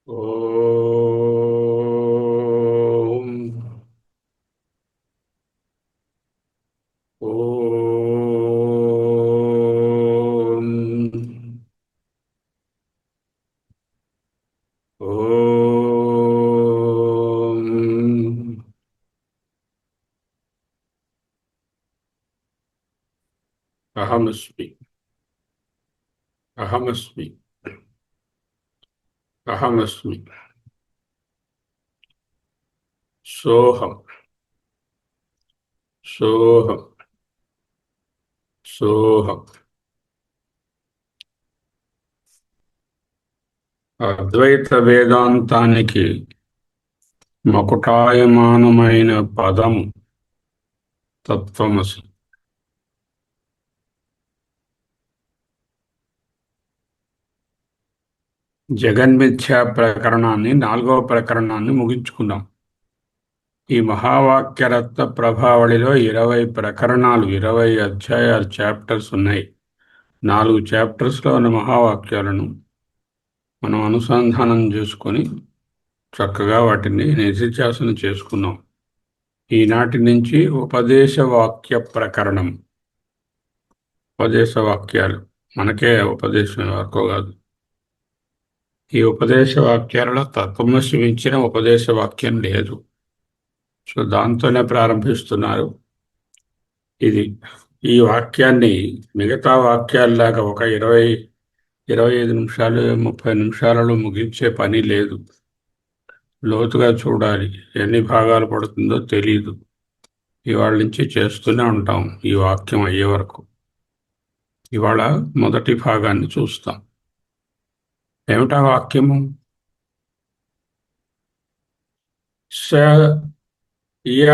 ఓం ఓం ఓం అహమస్మి అహమస్మి అహమస్మి సోహం సోహం సోహం అద్వైత వేదాంతానికి మకుటాయమానమైన పదము తత్వమసి. జగన్మిథ్యా ప్రకరణాన్ని, 4వ ప్రకరణాన్ని ముగించుకున్నాం. ఈ మహావాక్యరత్న ప్రభావళిలో 20 ప్రకరణాలు, 20 అధ్యాయాలు, చాప్టర్స్ ఉన్నాయి. 4 చాప్టర్స్లో ఉన్న మహావాక్యాలను మనం అనుసంధానం చేసుకొని చక్కగా వాటిని నిధిధ్యాసనం చేసుకున్నాం. ఈనాటి నుంచి ఉపదేశ వాక్య ప్రకరణం. ఉపదేశ వాక్యాలు మనకే ఉపదేశం వరకు కాదు. ఈ ఉపదేశ వాక్యాలలో తత్వమసి మించిన ఉపదేశ వాక్యం లేదు. సో దాంతోనే ప్రారంభిస్తున్నారు. ఈ వాక్యాన్ని మిగతా వాక్యాల్లాగా ఒక 25 నిమిషాలు, 30 నిమిషాలలో ముగించే పని లేదు. లోతుగా చూడాలి. ఎన్ని భాగాలు పడుతుందో తెలీదు. ఇవాళ నుంచి చేస్తూనే ఉంటాం ఈ వాక్యం అయ్యే వరకు. ఇవాళ మొదటి భాగాన్ని చూస్తాం. ఏమిటా వాక్యము? స య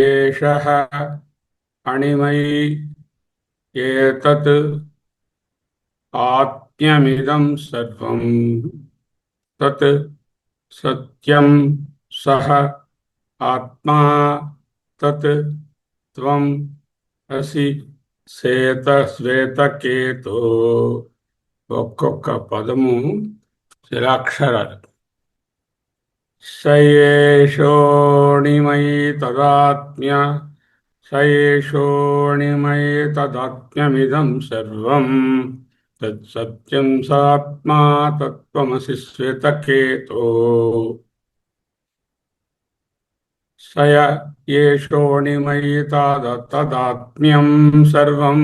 ఏషః అణిమయి ఏతత్ ఆత్మ్యమిదం సర్వం తత్ సత్యం సహ ఆత్మా తత్ త్వం అసి శ్వేతకేతో. ఒక్కొక్క పదము శిలాక్షరాలు. సయేషోణిమయి తదాత్మ్య సయేషోణిమయి తదాత్మ్యమిదం సర్వం తత్సత్యం సాత్మా తత్వమసి శ్వేతకేతో. సయ ఏషోణిమయి తదాత్మ్యం సర్వం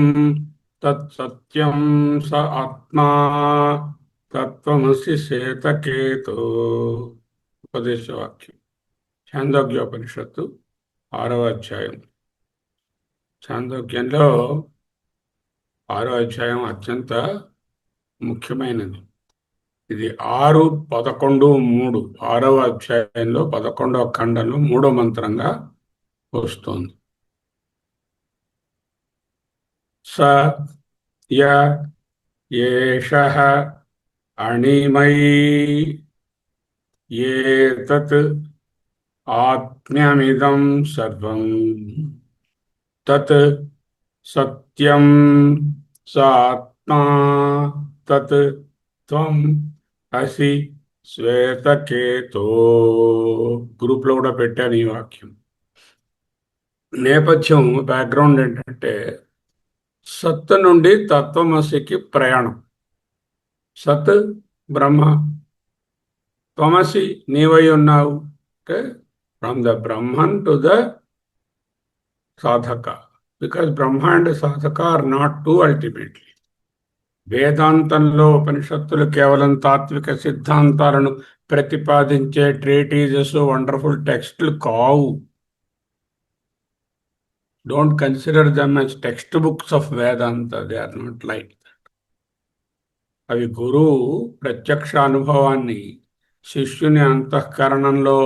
తత్సత్యం స ఆత్మా తత్వమసి శ్వేతకేతో. ఉపదేశవాక్యం ఛాందోగ్యోపనిషత్తు 6వ అధ్యాయం. ఛాందోగ్యంలో 6వ అధ్యాయం అత్యంత ముఖ్యమైనది. ఇది 6, 11, 3 6వ అధ్యాయంలో 11వ ఖండంలో 3వ మంత్రంగా వస్తుంది. స య ఏషః అణిమయి ఏతత్ ఆత్మ్యమిదం సర్వం తత్ సత్యం స ఆత్మా తత్ త్వం అసి శ్వేతకేతో. గ్రూప్లో కూడా పెట్టాను ఈ వాక్యం. నేపథ్యం, బ్యాక్గ్రౌండ్ ఏంటంటే సత్ నుండి తత్వమసికి ప్రయాణం. సత్ బ్రహ్మ, త్వమసి నీవై ఉన్నావు. అంటే from the Brahman to the సాధక, బికాస్ బ్రహ్మ అండ్ సాధక ఆర్ నాట్ టూ అల్టిమేట్లీ. వేదాంతంలో ఉపనిషత్తులు కేవలం తాత్విక సిద్ధాంతాలను ప్రతిపాదించే ట్రీటీజెస్, వండర్ఫుల్ టెక్స్ట్లు కావు. Don't consider them as text books of Vedanta. They are not like that. అవి గురువు ప్రత్యక్ష అనుభవాన్ని శిష్యుని అంతఃకరణంలో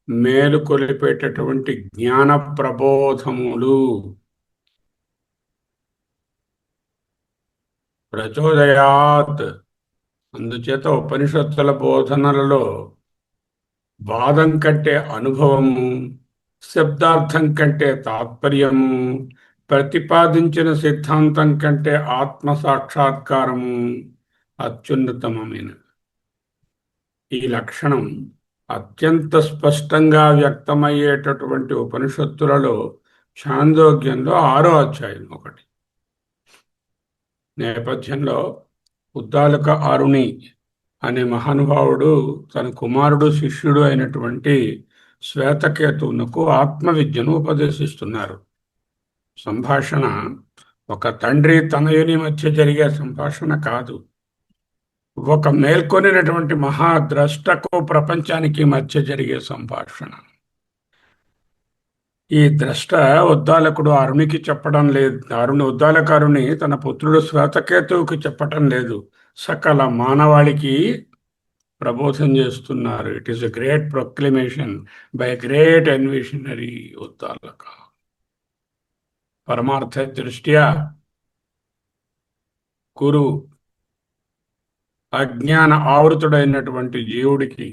మేలు కొలిపేటటువంటి జ్ఞాన ప్రబోధములు. ప్రచోదయాత్. అందుచేత ఉపనిషత్తుల బోధనలలో వాదం కంటే అనుభవము, శబ్దార్థం కంటే తాత్పర్యము, ప్రతిపాదించిన సిద్ధాంతం కంటే ఆత్మ సాక్షాత్కారము అత్యున్నతమైన. ఈ లక్షణం అత్యంత స్పష్టంగా వ్యక్తమయ్యేటటువంటి ఉపనిషత్తులలో ఛాందోగ్యంలో 6వ అధ్యాయం ఒకటి. నేపథ్యంలో ఉద్దాలక అరుణి అనే మహానుభావుడు తన కుమారుడు శిష్యుడు అయినటువంటి శ్వేతకేతువునకు ఆత్మవిద్యను ఉపదేశిస్తున్నారు. సంభాషణ ఒక తండ్రి తనయుని మధ్య జరిగే సంభాషణ కాదు, ఒక మేల్కొనినటువంటి మహాద్రష్టకు ప్రపంచానికి మధ్య జరిగే సంభాషణ. ఈ ద్రష్ట ఉద్దాలకుడు అరుణికి చెప్పడం లేదు, ఉద్దాలకారుని తన పుత్రుడు శ్వేతకేతువుకి చెప్పటం లేదు, సకల మానవాళికి ప్రబోధం చేస్తున్నారు. It is a great proclamation by great envisionary Uddalaka. పరమార్థ దృష్ట్యా గురు అజ్ఞాన ఆవృతుడైనటువంటి జీవుడికి,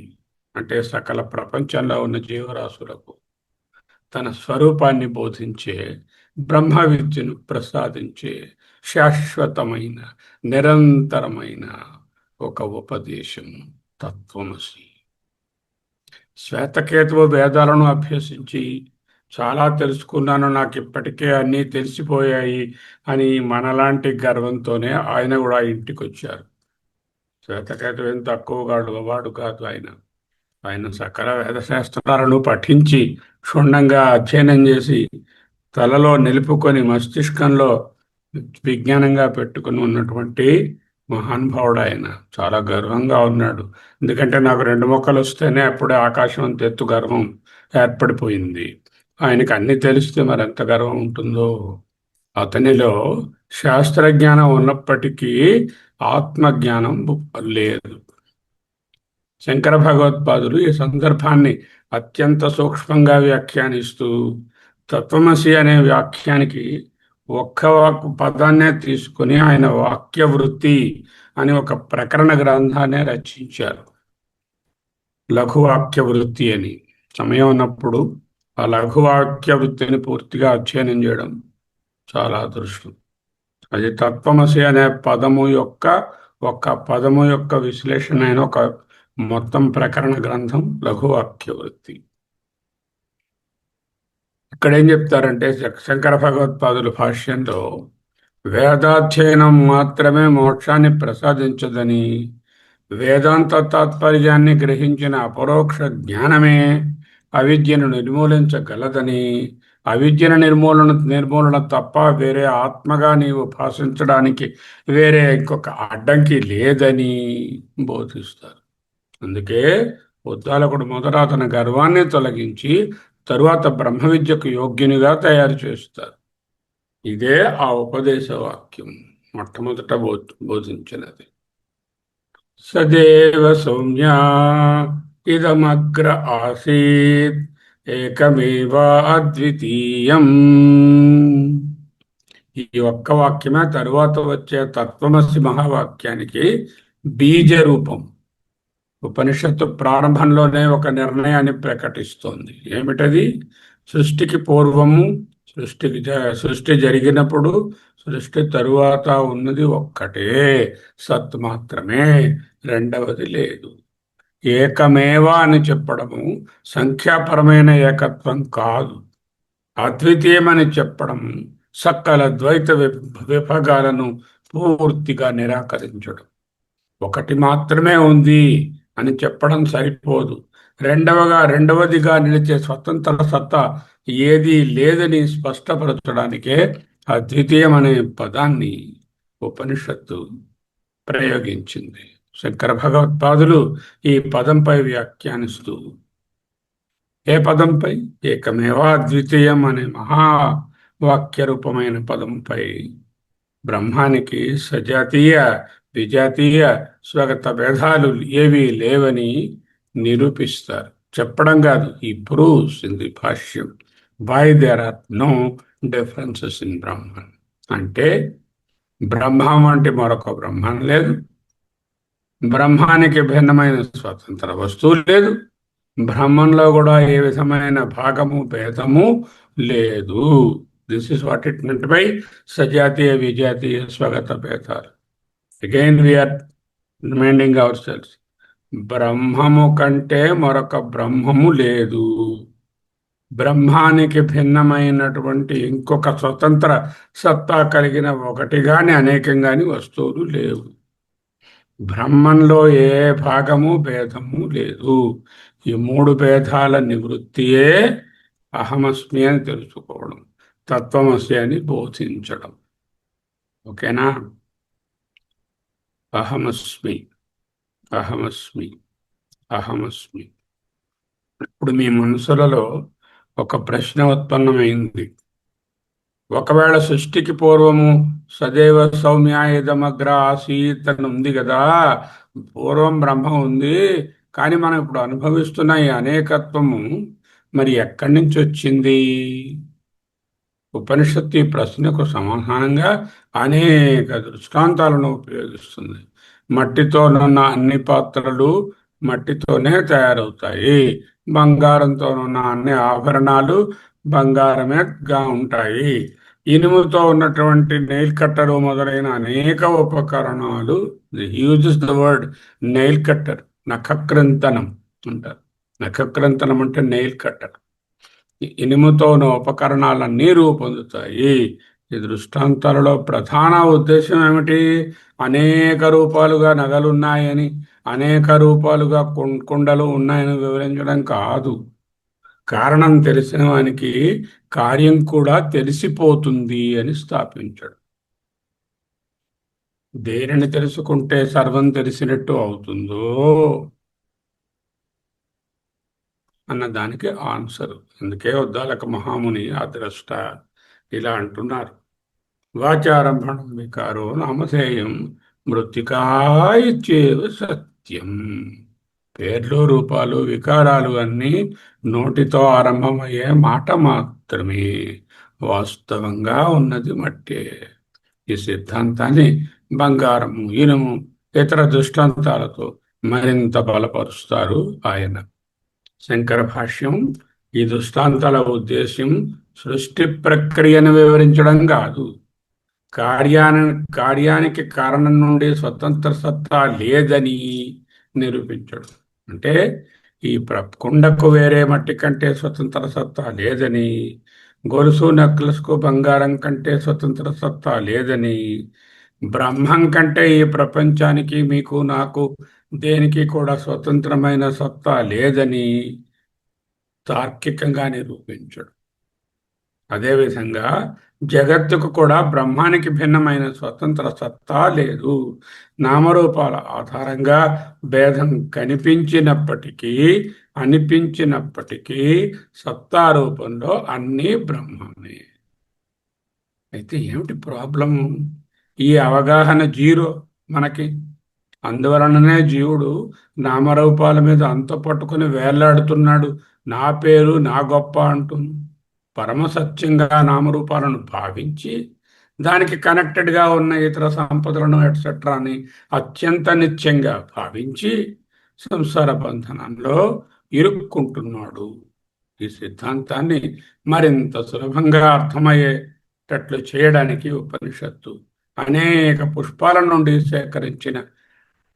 అంటే సకల ప్రపంచంలో ఉన్న జీవరాశులకు తన స్వరూపాన్ని బోధించే, బ్రహ్మ విద్యను ప్రసాదించే శాశ్వతమైన నిరంతరమైన ఒక ఉపదేశం తత్వమసి. శ్వేతకేతువు వేదాలను అభ్యసించి చాలా తెలుసుకున్నాను, నాకు ఇప్పటికే అన్నీ తెలిసిపోయాయి అని మనలాంటి గర్వంతోనే ఆయన కూడా ఇంటికి వచ్చారు. శ్వేతకేతువు ఏం తక్కువ వాడు కాదు. ఆయన సకల వేదశాస్త్రాలను పఠించి క్షుణ్ణంగా అధ్యయనం చేసి తలలో నిలుపుకొని మస్తిష్కంలో విజ్ఞానంగా పెట్టుకుని ఉన్నటువంటి మహానుభావుడు. ఆయన చాలా గర్వంగా ఉన్నాడు. ఎందుకంటే నాకు 2 మొక్కలు వస్తేనే అప్పుడే ఆకాశం అంత ఎత్తు గర్వం ఏర్పడిపోయింది. ఆయనకి అన్ని తెలిస్తే మరి ఎంత గర్వం ఉంటుందో. అతనిలో శాస్త్రజ్ఞానం ఉన్నప్పటికీ ఆత్మజ్ఞానం లేదు. శంకర భగవత్పాదులు ఈ సందర్భాన్ని అత్యంత సూక్ష్మంగా వ్యాఖ్యానిస్తూ తత్వమసి అనే వ్యాఖ్యానికి ఒక్క పదాన్నే తీసుకుని ఆయన వాక్య వృత్తి అని ఒక ప్రకరణ గ్రంథాన్ని రచించారు. లఘువాక్య వృత్తి అని. సమయం ఉన్నప్పుడు ఆ లఘువాక్య వృత్తిని పూర్తిగా అధ్యయనం చేయడం చాలా అదృష్టం. అది తత్వమసి అనే ఒక్క పదము యొక్క విశ్లేషణ అయిన ఒక మొత్తం ప్రకరణ గ్రంథం లఘువాక్య వృత్తి. ఇక్కడ ఏం చెప్తారంటే శంకర భగవత్పాదుల భాష్యంలో వేదాధ్యయనం మాత్రమే మోక్షాన్ని ప్రసాదించదని, వేదాంత తాత్పర్యాన్ని గ్రహించిన అపరోక్ష జ్ఞానమే అవిద్యను నిర్మూలించగలదని, అవిద్యను నిర్మూలన తప్ప వేరే ఆత్మగా నీవు భాషించడానికి వేరే ఇంకొక అడ్డంకి లేదని బోధిస్తారు. అందుకే ఉద్దాలకుడు మొదట తన గర్వాన్ని తొలగించి తరువాత బ్రహ్మ విద్యకు యోగ్యునిగా తయారు చేస్తారు. ఇదే ఆ ఉపదేశ వాక్యం మొట్టమొదట బోధించినది. సదేవ సౌమ్య ఇదమగ్ర ఆసీత్ ఏకమేవా అద్వితీయం. ఈ ఒక్క వాక్యమే తరువాత వచ్చే తత్వమసి మహావాక్యానికి బీజ రూపం. ఉపనిషత్తు ప్రారంభంలోనే ఒక నిర్ణయాన్ని ప్రకటిస్తోంది. ఏమిటది? సృష్టికి పూర్వము, సృష్టి జరిగినప్పుడు, సృష్టి తరువాత ఉన్నది ఒక్కటే సత్ మాత్రమే, రెండవది లేదు. ఏకమేవా అని చెప్పడము సంఖ్యాపరమైన ఏకత్వం కాదు. అద్వితీయమని చెప్పడం సకల ద్వైత విభాగాలను పూర్తిగా నిరాకరించడం. ఒకటి మాత్రమే ఉంది అని చెప్పడం సరిపోదు. రెండవదిగా నిలిచే స్వతంత్ర సత్తా ఏదీ లేదని స్పష్టపరచడానికే అద్వితీయం అనే పదాన్ని ఉపనిషత్తు ప్రయోగించింది. శంకర భగవత్పాదులు ఈ పదంపై వ్యాఖ్యానిస్తూ, ఏ పదంపై? ఏకమేవా అద్వితీయం అనే మహావాక్య రూపమైన పదంపై బ్రహ్మానికి సజాతీయ విజాతీయ స్వగత భేదాలు ఏవీ లేవని నిరూపిస్తారు. చెప్పడం కాదు, ఈ ప్రూవ్స్ ఇన్ ది భాష్యం why there are no differences in Brahman. అంటే బ్రహ్మం అంటే మరొక బ్రహ్మం లేదు, బ్రహ్మానికి భిన్నమైన స్వతంత్ర వస్తువు లేదు, బ్రహ్మంలో కూడా ఏ విధమైన భాగము భేదము లేదు. This is what it meant by సజాతీయ విజాతీయ స్వగత భేదాలు. Again we are reminding ourselves, బ్రహ్మము కంటే మరొక బ్రహ్మము లేదు. బ్రహ్మానికి భిన్నమైనటువంటి ఇంకొక స్వతంత్ర సత్తా కలిగిన ఒకటి గాని అనేకం గాని వస్తువులు లేవు. బ్రహ్మంలో ఏ భాగము భేదము లేదు. ఈ మూడు భేదాల నివృత్తియే అహమస్మి అని తెలుసుకోవడం, తత్వమసి అని బోధించడం. ఓకేనా? అహమస్మి, అహమస్మి, అహమస్మి. ఇప్పుడు మీ మనసులలో ఒక ప్రశ్న ఉత్పన్నమైంది. ఒకవేళ సృష్టికి పూర్వము సదేవ సౌమ్యాయదమగ్ర ఆసీత్ అని ఉంది కదా, పూర్వం బ్రహ్మ ఉంది, కానీ మనం ఇప్పుడు అనుభవిస్తున్న ఈ అనేకత్వము మరి ఎక్కడి నుంచి వచ్చింది? ఉపనిషత్తు ఈ ప్రశ్నకు సమాధానంగా అనేక దృష్టాంతాలను ఉపయోగిస్తుంది. మట్టితోనున్న అన్ని పాత్రలు మట్టితోనే తయారవుతాయి. బంగారంతోనున్న అన్ని ఆభరణాలు బంగారమేగా ఉంటాయి. ఇనుముతో ఉన్నటువంటి నెయిల్ కట్టరు మొదలైన అనేక ఉపకరణాలు, uses the word nail cutter, నఖక్రంతనం అంటారు. నఖక్రంతనం అంటే నెయిల్ కట్టర్. ఇనుముతో ఉన్న ఉపకరణాలన్నీ రూపొందుతాయి. ఈ దృష్టాంతాలలో ప్రధాన ఉద్దేశం ఏమిటి? అనేక రూపాలుగా నగలున్నాయని, అనేక రూపాలుగా కుండలు ఉన్నాయని వివరించడం కాదు. కారణం తెలిసిన వానికి కార్యం కూడా తెలిసిపోతుంది అని స్థాపించాడు. దేనిని తెలుసుకుంటే సర్వం తెలిసినట్టు అవుతుందో అన్న దానికి ఆన్సర్. అందుకే ఉద్దాలక మహాముని ఆ ద్రష్ట ఇలా అంటున్నారు. వాచారంభణం వికారో నామధేయం మృత్తికాయిచ్చేవ సత్యం. పేర్లు, రూపాలు, వికారాలు అన్నీ నోటితో ఆరంభమయ్యే మాట మాత్రమే. వాస్తవంగా ఉన్నది మట్టే. ఈ సిద్ధాంతాన్ని బంగారము, ఇనుము, ఇతర దృష్టాంతాలతో మరింత బలపరుస్తారు ఆయన. శంకర భాష్యం ఈ దృష్టాంతాల ఉద్దేశ్యం సృష్టి ప్రక్రియను వివరించడం కాదు, కార్యానికి కారణం నుండి స్వతంత్ర సత్తా లేదని నిరూపించడం. అంటే ఈ కుండకు వేరే మట్టి కంటే స్వతంత్ర సత్తా లేదని, గొలుసు నెక్లెస్కు బంగారం కంటే స్వతంత్ర సత్తా లేదని, బ్రహ్మం కంటే ఈ ప్రపంచానికి, మీకు, నాకు, దేనికి కూడా స్వతంత్రమైన సత్తా లేదని తార్కికంగా నిరూపించడు. అదేవిధంగా జగత్తుకు కూడా బ్రహ్మానికి భిన్నమైన స్వతంత్ర సత్తా లేదు. నామరూపాల ఆధారంగా భేదం కనిపించినప్పటికీ, అనిపించినప్పటికీ సత్తా రూపంలో అన్నీ బ్రహ్మమే. అయితే ఏమిటి ప్రాబ్లము? ఈ అవగాహన జీరో మనకి. అందువలననే జీవుడు నామరూపాల మీద అంత పట్టుకుని వేలాడుతున్నాడు. నా పేరు నా గొప్ప అంటుంది. పరమసత్యంగా నామరూపాలను భావించి దానికి కనెక్టెడ్గా ఉన్న ఇతర సంపదలను ఎట్సెట్రాని అత్యంత నిత్యంగా భావించి సంసార బంధనంలో ఇరుక్కుంటున్నాడు. ఈ సిద్ధాంతాన్ని మరింత సులభంగా అర్థమయ్యేటట్లు చేయడానికి ఉపనిషత్తు అనేక పుష్పాల నుండి సేకరించిన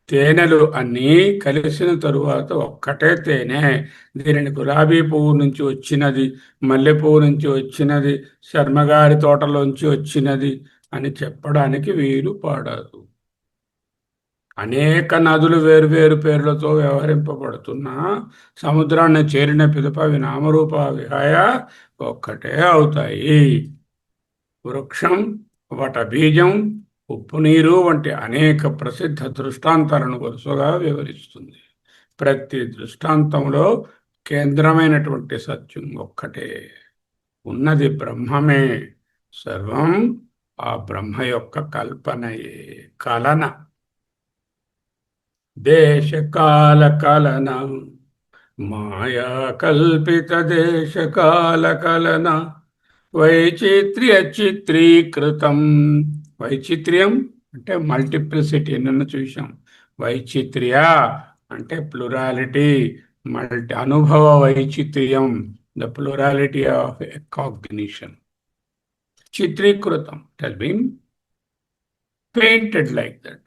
తేనెలు అన్నీ కలిసిన తరువాత ఒక్కటే తేనె. దీనిని గులాబీ పువ్వు నుంచి వచ్చినది, మల్లె పువ్వు నుంచి వచ్చినది, శర్మగారి తోటలోంచి వచ్చినది అని చెప్పడానికి వీలు పడదు. అనేక నదులు వేరువేరు పేర్లతో వ్యవహరింపబడుతున్నా సముద్రాన్ని చేరిన పిదప అవి నామరూప విహాయ ఒక్కటే అవుతాయి. వృక్షం, వట బీజం, ఉప్పు నీరు వంటి అనేక ప్రసిద్ధ దృష్టాంతాలను వరుసగా వివరిస్తుంది. ప్రతి దృష్టాంతంలో కేంద్రమైనటువంటి సత్యం ఒక్కటే. ఉన్నది బ్రహ్మమే. సర్వం ఆ బ్రహ్మ యొక్క కల్పనయే, కలన. దేశకాల కలన, మాయా కల్పిత దేశకాల కలన, వైచిత్ర్య చిత్రీకృతం. వైచిత్ర్యం అంటే మల్టిప్లిసిటీ, నిన్న చూసాం. వైచిత్ర్య అంటే ప్లురాలిటీ, అనుభవ వైచిత్ర్యం, ద ప్లురాలిటీ ఆఫ్ కాగ్నిషన్. చిత్రీకృతం, it has been painted like that.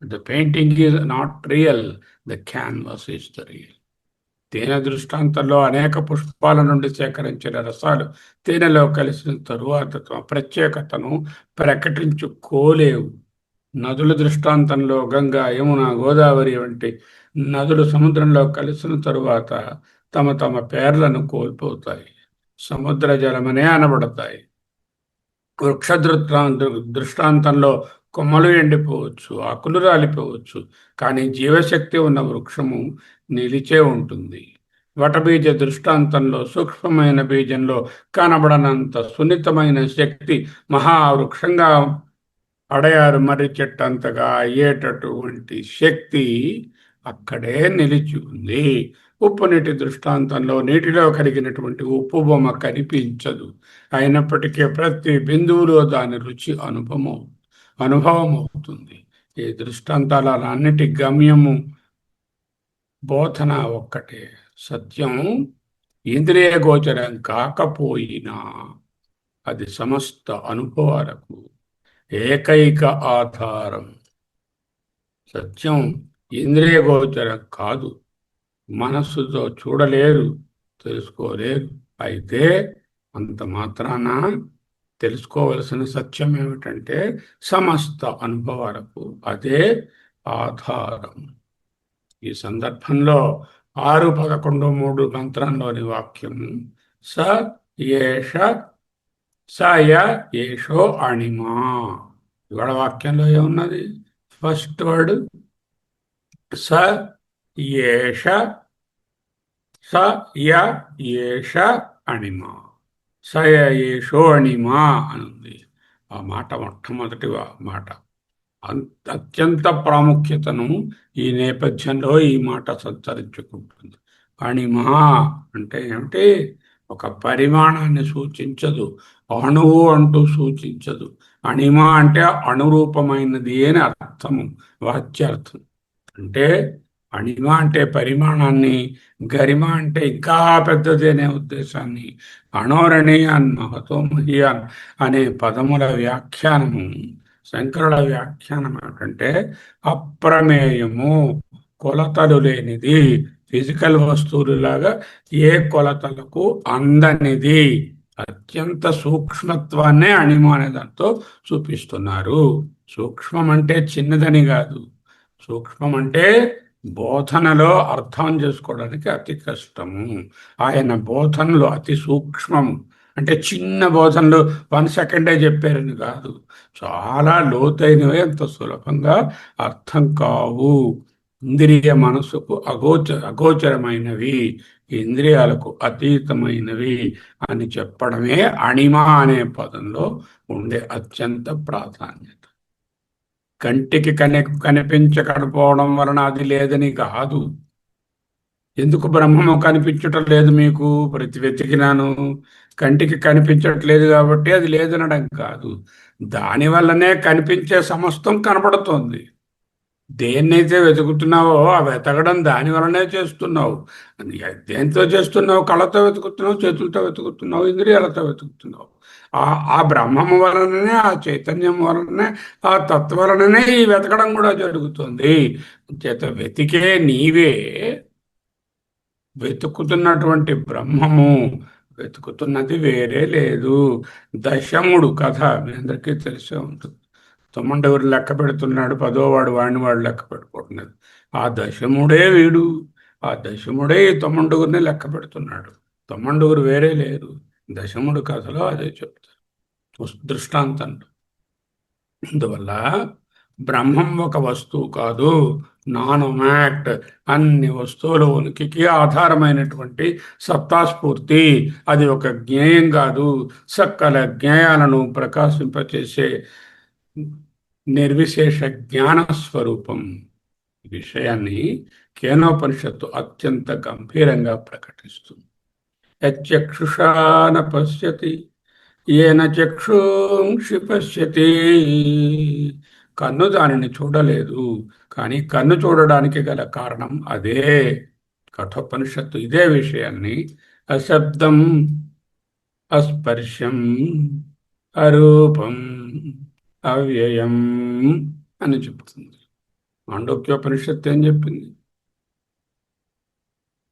The painting is not real, the canvas is the real. తేనె దృష్టాంతంలో అనేక పుష్పాల నుండి సేకరించిన రసాలు తేనెలో కలిసిన తరువాత తమ ప్రత్యేకతను ప్రకటించుకోలేవు. నదుల దృష్టాంతంలో గంగా, యమున, గోదావరి వంటి నదులు సముద్రంలో కలిసిన తరువాత తమ తమ పేర్లను కోల్పోతాయి, సముద్ర జలమనే అనబడతాయి. వృక్ష దృష్టాంతంలో కొమ్మలు ఎండిపోవచ్చు, ఆకులు రాలిపోవచ్చు, కానీ జీవశక్తి ఉన్న వృక్షము నిలిచే ఉంటుంది. వటబీజ దృష్టాంతంలో సూక్ష్మమైన బీజంలో కనబడనంత సున్నితమైన శక్తి మహావృక్షంగా అడయారు మర్రి చెట్టంతగా అయ్యేటటువంటి శక్తి అక్కడే నిలిచి ఉంది. ఉప్పు నీటి దృష్టాంతంలో నీటిలో కలిగినటువంటి ఉప్పు బొమ్మ కనిపించదు, అయినప్పటికీ ప్రతి బిందువులో దాని రుచి అనుభవం అవుతుంది. ఈ దృష్టాంతాల అన్నిటి గమ్యము బోధన ఒక్కటే, సత్యం ఇంద్రియ గోచరం కాకపోయినా అది సమస్త అనుభవాలకు ఏకైక ఆధారం. సత్యం ఇంద్రియ గోచరం కాదు, మనస్సుతో చూడలేరు, తెలుసుకోలేరు. అయితే అంత మాత్రాన తెలుసుకోవలసిన సత్యం ఏమిటంటే సమస్త అనుభవాలకు అదే ఆధారం. ఈ సందర్భంలో 6:11, 3 మంత్రంలోని వాక్యం స ఏష సయ ఏషో అణిమా. ఇవాళ వాక్యంలో ఏమున్నది? ఫస్ట్ వర్డ్ స ఏష, స య ఏష అణిమా, సయ ఏషో అణిమా అనుంది. ఆ మాట మొట్టమొదటి మాట అత్యంత ప్రాముఖ్యతను ఈ నేపథ్యంలో ఈ మాట సంతరించుకుంటుంది. అణిమా అంటే ఏమిటి? ఒక పరిమాణాన్ని సూచించదు, అణువు అంటూ సూచించదు. అణిమ అంటే అణురూపమైనది అని అర్థము, వాచ్యార్థం. అంటే అణిమ అంటే పరిమాణాన్ని, గరిమ అంటే ఇంకా పెద్దది అనే ఉద్దేశాన్ని. అణోరణీయాన్ మహతో మహియాన్ అనే పదముల వ్యాఖ్యానము, శంకరుల వ్యాఖ్యానం ఏమిటంటే అప్రమేయము, కొలతలు లేనిది, ఫిజికల్ వస్తువులాగా ఏ కొలతలకు అందనిది, అత్యంత సూక్ష్మత్వాన్నే అణిమ అనే దాంతో చూపిస్తున్నారు. సూక్ష్మం అంటే చిన్నదని కాదు, సూక్ష్మం అంటే బోధనలో అర్థం చేసుకోవడానికి అతి కష్టము. ఆయన బోధనలు అతి సూక్ష్మము. అంటే చిన్న బోధనలు 1 సెకండే చెప్పారని కాదు, చాలా లోతైనవి, అంత సులభంగా అర్థం కావు. ఇంద్రియ మనసుకు అగోచరమైనవి, ఇంద్రియాలకు అతీతమైనవి అని చెప్పడమే అణిమ అనే పదంలో ఉండే అత్యంత ప్రాధాన్యత. కంటికి కనిపించకపోవడం వలన అది లేదని కాదు. ఎందుకు బ్రహ్మము కనిపించటం లేదు మీకు? వెతికినాను, కంటికి కనిపించట్లేదు కాబట్టి అది లేదనడం కాదు, దానివల్లనే కనిపించే సమస్తం కనపడుతోంది. దేన్నైతే వెతుకుతున్నావో ఆ వెతకడం దాని వలనే చేస్తున్నావు. దేంతో చేస్తున్నావు? కళ్ళతో వెతుకుతున్నావు, చేతులతో వెతుకుతున్నావు, ఇంద్రియాలతో వెతుకుతున్నావు. ఆ బ్రహ్మము వలననే, ఆ చైతన్యం వలననే, ఆ తత్వ వలననే ఈ వెతకడం కూడా జరుగుతుంది. చేత వెతికే నీవే, వెతుకుతున్నటువంటి బ్రహ్మము, వెతుకుతున్నది వేరే లేదు. దశముడు కథ మీ అందరికీ తెలిసే ఉంటుంది. తొమ్మండుగురు లెక్క పెడుతున్నాడు, 10వ వాడిని వాడు లెక్క పెట్టుకుంటున్నాడు. ఆ దశముడే వీడు, ఆ దశముడే ఈ తొమ్మండుగురిని లెక్క పెడుతున్నాడు. తొమ్మండుగురు వేరే లేరు. దశముడు కథలో అదే చెప్తారు దృష్టాంతంలో. అందువల్ల బ్రహ్మం ఒక వస్తువు కాదు, నానోమాక్ట్. అన్ని వస్తువుల ఉనికికి ఆధారమైనటువంటి సత్తాస్ఫూర్తి. అది ఒక జ్ఞేయం కాదు, సకల జ్ఞేయాలను ప్రకాశింపచేసే నిర్విశేష జ్ఞాన స్వరూపం. ఈ విషయాన్ని కేనోపనిషత్తు అత్యంత గంభీరంగా ప్రకటిస్తుంది. యచక్షుషాన పశ్యతి ఏన చక్షుంషి పశ్యతి. కన్ను దానిని చూడలేదు, కానీ కన్ను చూడడానికి గల కారణం అదే. కఠోపనిషత్తు ఇదే విషయాన్ని అశబ్దం, అస్పర్శం, అరూపం, అవ్యయం అని చెప్తుంది. మాండూక్యోపనిషత్తు ఏం చెప్పింది?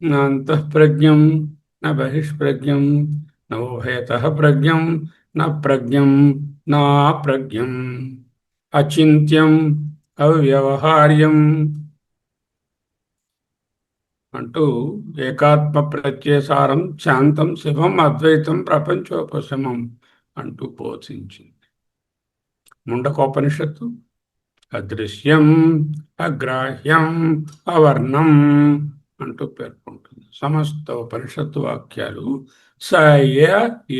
నా అంతఃప్రజ్ఞం నా బహిష్ప్రజ్ఞం నా ఉభయతః ప్రజ్ఞం నా ప్రజ్ఞం నా ప్రజ్ఞం అచింత్యం అవ్యవహార్యం అంటూ ఏకాత్మ ప్రత్యసారం శాంతం శివం అద్వైతం ప్రపంచోపశమం అంటూ బోధించింది ముండకోపనిషత్తు. అదృశ్యం అగ్రాహ్యం అవర్ణం అంటూ పేర్కొంటుంది. సమస్త ఉపనిషత్తు వాక్యాలు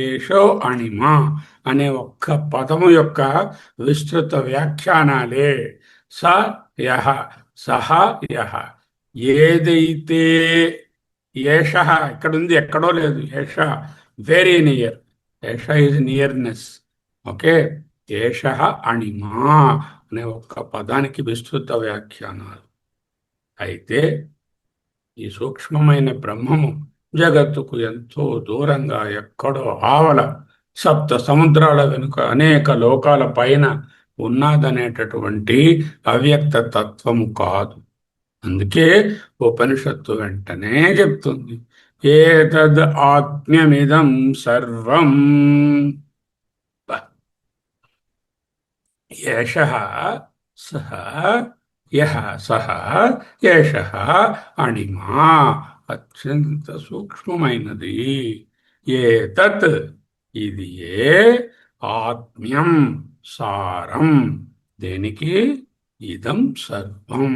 ఏషో అణిమ అనే ఒక్క పదము యొక్క విస్తృత వ్యాఖ్యానాలే. స యహ సహ యహ ఏదైతే ఏష ఇక్కడుంది, ఎక్కడో లేదు. ఏష very near. Esha is nearness. Okay, ఏష అణిమా అనే ఒక్క పదానికి విస్తృత వ్యాఖ్యానాలు. అయితే ఈ సూక్ష్మమైన బ్రహ్మము జగత్తుకు ఎంతో దూరంగా ఎక్కడో ఆవల సప్త సముద్రాల వెనుక అనేక లోకాల పైన ఉన్నదనేటటువంటి అవ్యక్త తత్వము కాదు. అందుకే ఉపనిషత్తు వెంటనే చెప్తుంది, ఏతద్ ఆత్మ్యమిదం సర్వం. ఏషః సహ యః సహ ఏషః అణిమా. అత్యంత సూక్ష్మమైనది. ఏతత్ ఇది ఏ ఆత్మ్యం సారం. దేనికి? ఇదం సర్వం.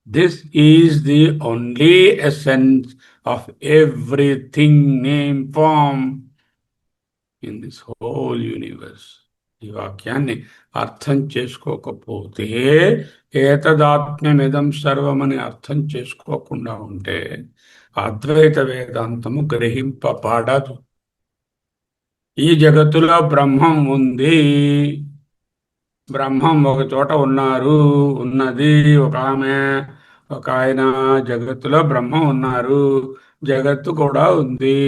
This is the only essence of everything name form in this whole universe. ఈ వాక్యాన్ని అర్థం చేసుకోకపోతే, ఏతదాత్మ్యమిదం సర్వమని అర్థం చేసుకోకుండా ఉంటే అద్వైత వేదాంతము గ్రహింపబడదు. ఈ జగత్తులో బ్రహ్మం ఉంది, బ్రహ్మం ఒక చోట ఉన్నది ఒక ఆమె, ఒక ఆయన. జగత్తులో బ్రహ్మం ఉన్నారు, జగత్తు కూడా ఉంది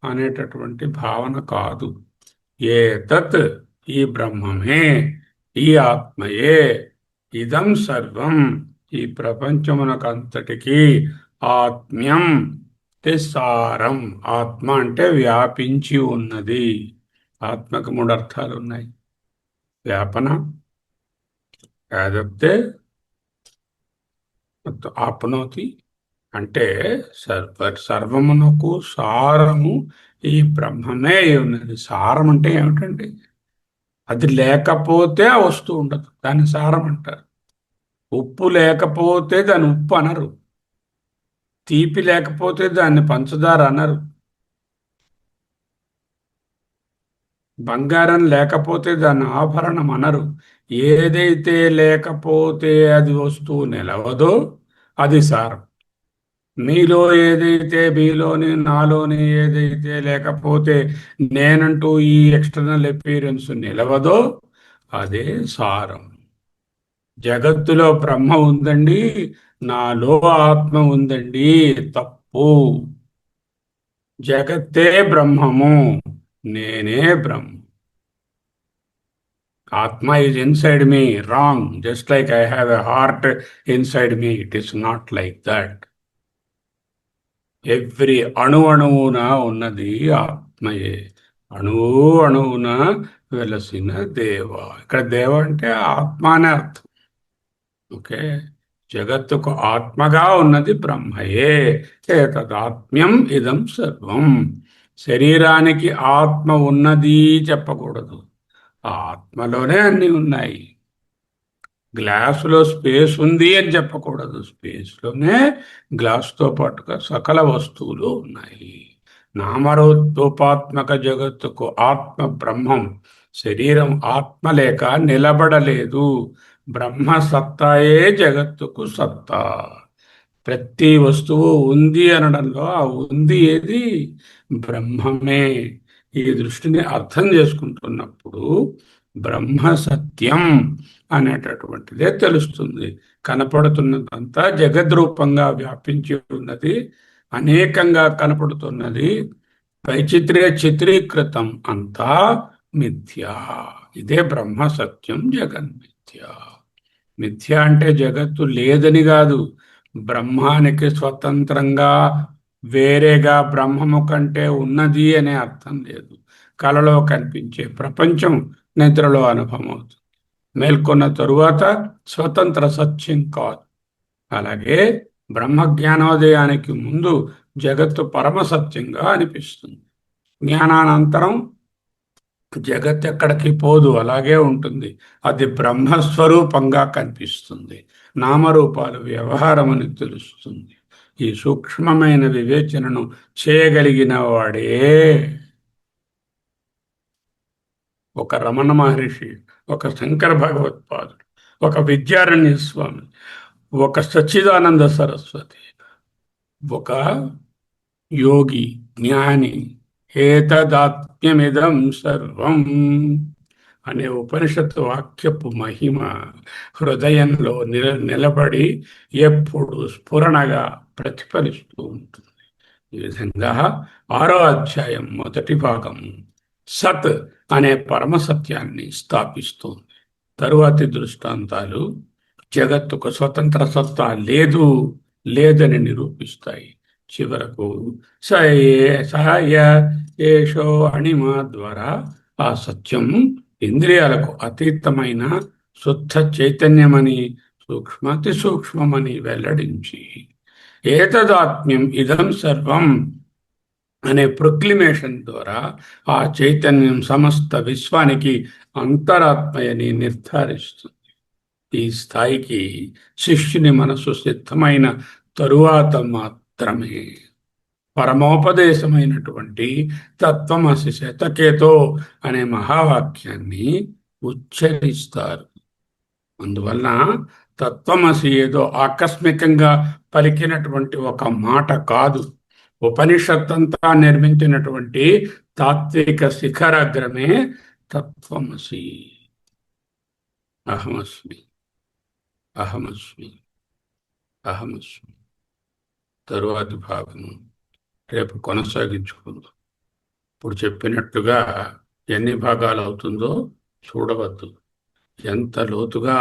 అనేటటువంటి భావన కాదు. ఏతత్ ఈ బ్రహ్మమే, ఈ ఆత్మయే, ఇదం సర్వం ఈ ప్రపంచమునకంతటికి ఆత్మ్యం సారం. ఆత్మ అంటే వ్యాపించి ఉన్నది. ఆత్మకు 3 అర్థాలు ఉన్నాయి. వ్యాపన, యాదప్తే, ఆప్నోతి. అంటే సర్వమునకు సారము ఈ బ్రహ్మమే ఉన్నది. సారం అంటే ఏమిటండి? అది లేకపోతే ఆ వస్తువు ఉండదు, దాన్ని సారం అంటారు. ఉప్పు లేకపోతే దాన్ని ఉప్పు అనరు, తీపి లేకపోతే దాన్ని పంచదార అనరు, బంగారం లేకపోతే దాన్ని ఆభరణం అనరు. ఏదైతే లేకపోతే అది వస్తువు నిలవదో అది సారం. మీలో ఏదైతే, మీలోని నాలోని ఏదైతే లేకపోతే నేనంటూ ఈ ఎక్స్టర్నల్ అపీరెన్స్ నిలవదో అదే సారం. జగత్తులో బ్రహ్మ ఉందండి, నాలో ఆత్మ ఉందండి, తప్పు. జగత్తే బ్రహ్మము, నేనే బ్రహ్మ. ఆత్మ is inside me, wrong. Just like I have a heart inside me, it is not like that. Every అణువున ఉన్నది ఆత్మయే. అణువున వెలసిన దేవ. ఇక్కడ దేవ అంటే ఆత్మ అనే అర్థం. ఓకే, జగత్తుకు ఆత్మగా ఉన్నది బ్రహ్మయే. ఏతదాత్మ్యం ఇదం సర్వం. శరీరానికి ఆత్మ ఉన్నది చెప్పకూడదు, ఆ ఆత్మలోనే అన్ని ఉన్నాయి. గ్లాసులో స్పేస్ ఉంది అని చెప్పకూడదు, స్పేస్లోనే గ్లాసుతో పాటుగా సకల వస్తువులు ఉన్నాయి. నామరూపోపాత్మక జగత్తుకు ఆత్మ బ్రహ్మం. శరీరం ఆత్మ లేక నిలబడలేదు. బ్రహ్మ సత్తాయే జగత్తుకు సత్తా. ప్రతి వస్తువు ఉంది అనడంలో ఆ ఉంది ఏది? బ్రహ్మమే. ఈ దృష్టిని అర్థం చేసుకుంటున్నప్పుడు బ్రహ్మ సత్యం అనేటటువంటిదే తెలుస్తుంది. కనపడుతున్నదంతా జగద్రూపంగా వ్యాపించి ఉన్నది, అనేకంగా కనపడుతున్నది. చిత్రీకృతం అంతా మిథ్యా. ఇదే బ్రహ్మ సత్యం, జగన్మిథ్య. మిథ్య అంటే జగత్తు లేదని కాదు, బ్రహ్మానికి స్వతంత్రంగా వేరేగా బ్రహ్మము కంటే ఉన్నది అనే అర్థం లేదు. కలలో కనిపించే ప్రపంచం నిద్రలో అనుభవం అవుతుంది, మేల్కొన్న తరువాత స్వతంత్ర సత్యం కాదు. అలాగే బ్రహ్మ జ్ఞానోదయానికి ముందు జగత్తు పరమసత్యంగా అనిపిస్తుంది. జ్ఞానానంతరం జగత్ ఎక్కడికి పోదు, అలాగే ఉంటుంది. అది బ్రహ్మస్వరూపంగా కనిపిస్తుంది. నామరూపాలు వ్యవహారమని తెలుస్తుంది. ఈ సూక్ష్మమైన వివేచనను చేయగలిగిన వాడే ఒక రమణ మహర్షి, ఒక శంకర భగవత్పాదుడు, ఒక విద్యారణ్య స్వామి, ఒక సచ్చిదానంద సరస్వతి, ఒక యోగి, జ్ఞాని. ఏతదాత్మ్యమిదం సర్వం అనే ఉపనిషత్తు వాక్యపు మహిమ హృదయంలో నిలబడి ఎప్పుడు స్ఫురణగా ప్రతిఫలిస్తూ ఉంటుంది. ఈ విధంగా 6వ అధ్యాయం మొదటి భాగం సత్ అనే పరమసత్యాన్ని స్థాపిస్తుంది. తరువాతి దృష్టాంతాలు జగత్తుకు స్వతంత్ర సత్తా లేదు, లేదని నిరూపిస్తాయి. చివరకు సయ ఏషో అణిమ ద్వారా ఆ సత్యం ఇంద్రియాలకు అతీతమైన శుద్ధ చైతన్యమని, సూక్ష్మాతి సూక్ష్మమని వెల్లడించి ఏతదాత్మ్యం ఇదం సర్వం అనే ప్రొక్లిమేషన్ ద్వారా ఆ చైతన్యం సమస్త విశ్వానికి అంతరాత్మయని నిర్ధారిస్తుంది. ఈ స్థాయికి శిష్యుని మనసు సిద్ధమైన తరువాత మాత్రమే పరమోపదేశమైనటువంటి తత్వమసి శతకేతో అనే మహావాక్యాన్ని ఉచ్చరిస్తారు. అందువలన తత్వమసి ఏదో ఆకస్మికంగా పలికినటువంటి ఒక మాట కాదు. ఉపనిషత్తంతా నిర్మించినటువంటి తాత్విక శిఖరాగ్రమే తత్వమసి. అహమస్మి, అహమస్మి, అహమస్మి. తరువాతి భాగము రేపు కొనసాగించుకుందాం. ఇప్పుడు చెప్పినట్టుగా ఎన్ని భాగాలు అవుతుందో చూడవద్దు. ఎంత లోతుగా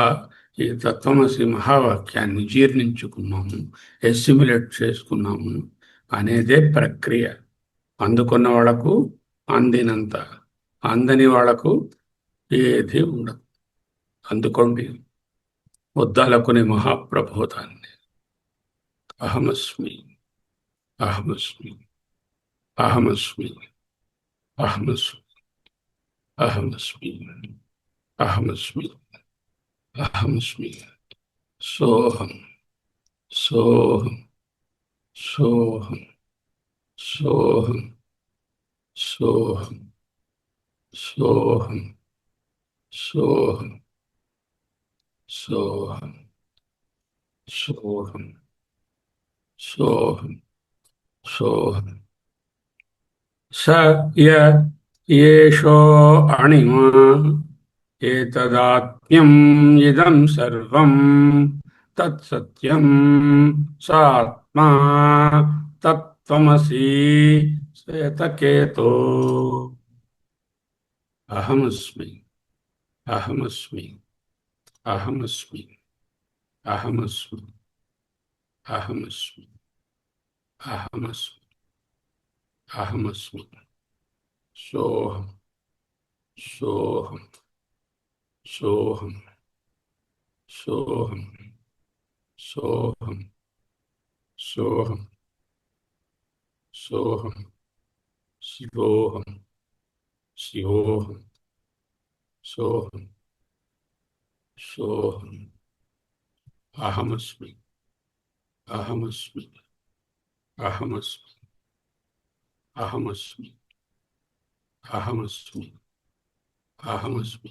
ఈ తత్వమసి మహావాక్యాన్ని జీర్ణించుకున్నాము, ఎస్సిమ్యులేట్ చేసుకున్నాము అనేదే ప్రక్రియ. అందుకున్న వాళ్లకు అందినంత, అందని వాళ్లకు ఏది ఉండదు. అందుకోండి ఉద్దాలకుని మహాప్రబోధాన్ని. అహమస్మి, అహమస్మి, అహమస్మి, అహమస్మి, అహమస్మి, అహమస్మి, అహమస్మి. సోహం, సోహం, సోహం, సోహం, సోహం, సోహం, సోహం, సోహం, సోహం, సోహం, సోహం. స య ఏషో అణిమ ఏతదాత్మ్యం ఇదం సర్వం తత్సత్యం సాత్మా తత్వమసి శ్వేతకేతో. అహమస్మి, అహమస్మి, అహమస్మి, అహమస్మి, అహమస్మి, అహమస్మి, అహమస్మి. సోహం, సోహం, సోహం, సోహం, సోహం, సోహం, సోహం, శివోహం, శివోహం, సోహం, సోహం. అహమస్మి, అహమస్మి, అహమస్మి, అహమస్మి, అహమస్మి, అహమస్మి,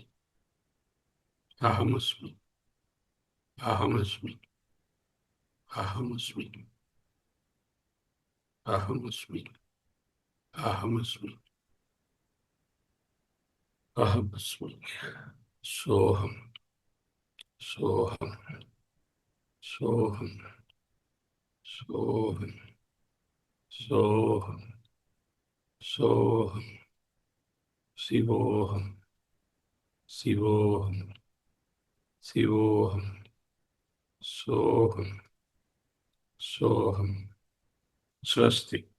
అహమస్మి, అహమస్మి, అహమస్మి, అహమస్మి, అహమస్మి, అహమస్మి. సోహం, సోహం, సోహం, సోహం, సోహం, సోహం. శివోహం, శివోహం, శివోహం. सोहम सोहम। स्वस्ति।